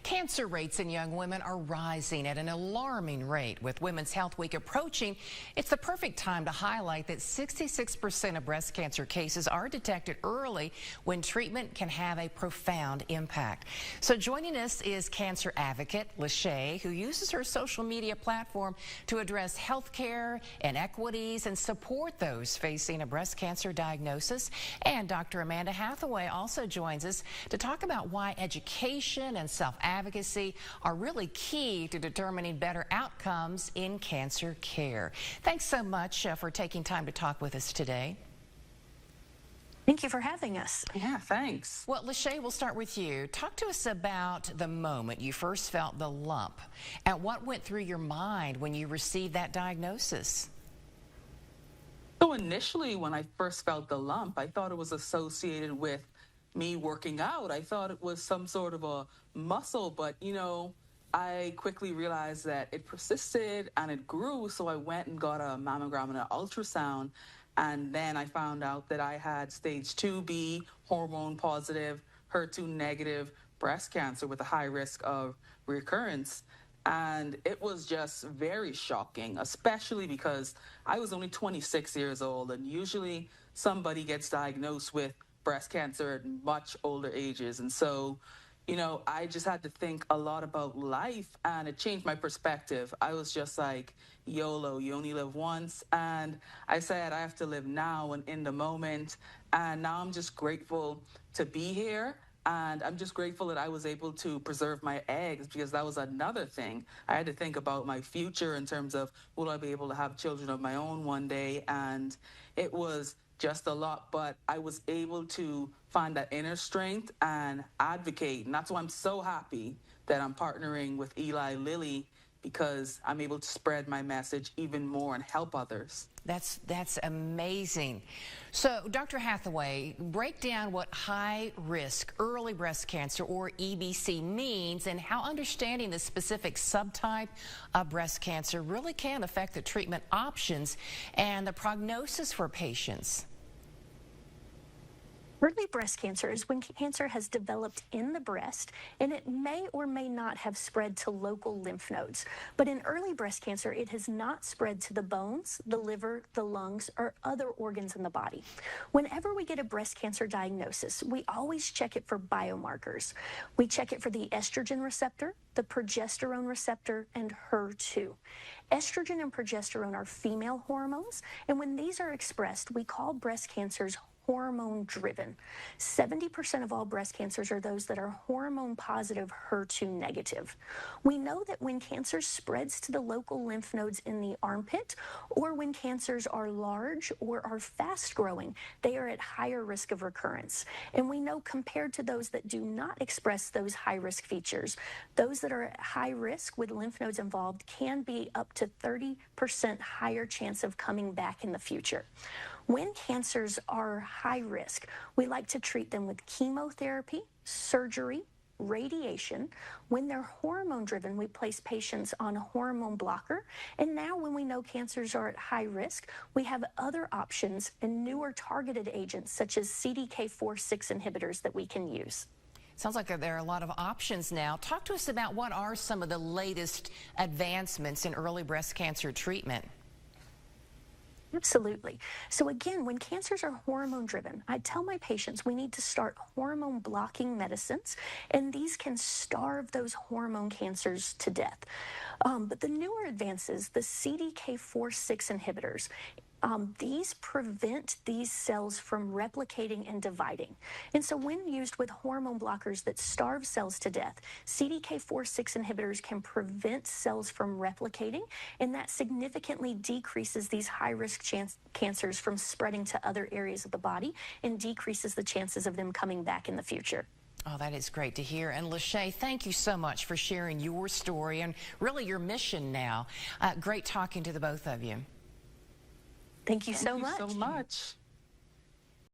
Cancer rates in young women are rising at an alarming rate. With Women's Health Week approaching, it's the perfect time to highlight that 66% of breast cancer cases are detected early when treatment can have a profound impact. So joining us is cancer advocate Lachey, who uses her social media platform to address health care inequities and support those facing a breast cancer diagnosis. And Dr. Amanda Hathaway also joins us to talk about why education and self-advocacy are really key to determining better outcomes in cancer care. Thanks so much for taking time to talk with us today. Thank you for having us. Yeah, thanks. Well, Lachey, we'll start with you. Talk to us about the moment you first felt the lump and what went through your mind when you received that diagnosis. So initially, when I first felt the lump, I thought it was associated with me working out. I thought it was some sort of a muscle, but I quickly realized that it persisted and it grew. So I went and got a mammogram and an ultrasound. And then I found out that I had stage 2B, hormone positive, HER2 negative breast cancer with a high risk of recurrence. And it was just very shocking, especially because I was only 26 years old. And usually somebody gets diagnosed with breast cancer at much older ages. And so, I just had to think a lot about life, and it changed my perspective. I was just like, YOLO, you only live once. And I said, I have to live now and in the moment. And now I'm just grateful to be here. And I'm just grateful that I was able to preserve my eggs, because that was another thing. I had to think about my future in terms of, will I be able to have children of my own one day? And it was just a lot, but I was able to find that inner strength and advocate. And that's why I'm so happy that I'm partnering with Eli Lilly, because I'm able to spread my message even more and help others. That's amazing. So, Dr. Hathaway, break down what high risk early breast cancer, or EBC, means and how understanding the specific subtype of breast cancer really can affect the treatment options and the prognosis for patients. Early breast cancer is when cancer has developed in the breast, and it may or may not have spread to local lymph nodes. But in early breast cancer, it has not spread to the bones, the liver, the lungs, or other organs in the body. Whenever we get a breast cancer diagnosis, we always check it for biomarkers. We check it for the estrogen receptor, the progesterone receptor, and HER2. Estrogen and progesterone are female hormones, and when these are expressed, we call breast cancers hormone-driven. 70% of all breast cancers are those that are hormone-positive, HER2 negative. We know that when cancer spreads to the local lymph nodes in the armpit, or when cancers are large or are fast-growing, they are at higher risk of recurrence. And we know compared to those that do not express those high-risk features, those that are at high risk with lymph nodes involved can be up to 30% higher chance of coming back in the future. When cancers are high risk, we like to treat them with chemotherapy, surgery, radiation. When they're hormone driven, we place patients on a hormone blocker. And now when we know cancers are at high risk, we have other options and newer targeted agents such as CDK4/6 inhibitors that we can use. Sounds like there are a lot of options now. Talk to us about what are some of the latest advancements in early breast cancer treatment. Absolutely. So again, when cancers are hormone driven, I tell my patients we need to start hormone blocking medicines, and these can starve those hormone cancers to death. But the newer advances, the CDK4/6 inhibitors, these prevent these cells from replicating and dividing. And so when used with hormone blockers that starve cells to death, CDK4/6 inhibitors can prevent cells from replicating, and that significantly decreases these high-risk cancers from spreading to other areas of the body and decreases the chances of them coming back in the future. Oh, that is great to hear. And Lachey, thank you so much for sharing your story and really your mission now. Great talking to the both of you. Thank you so much. Thank you so much.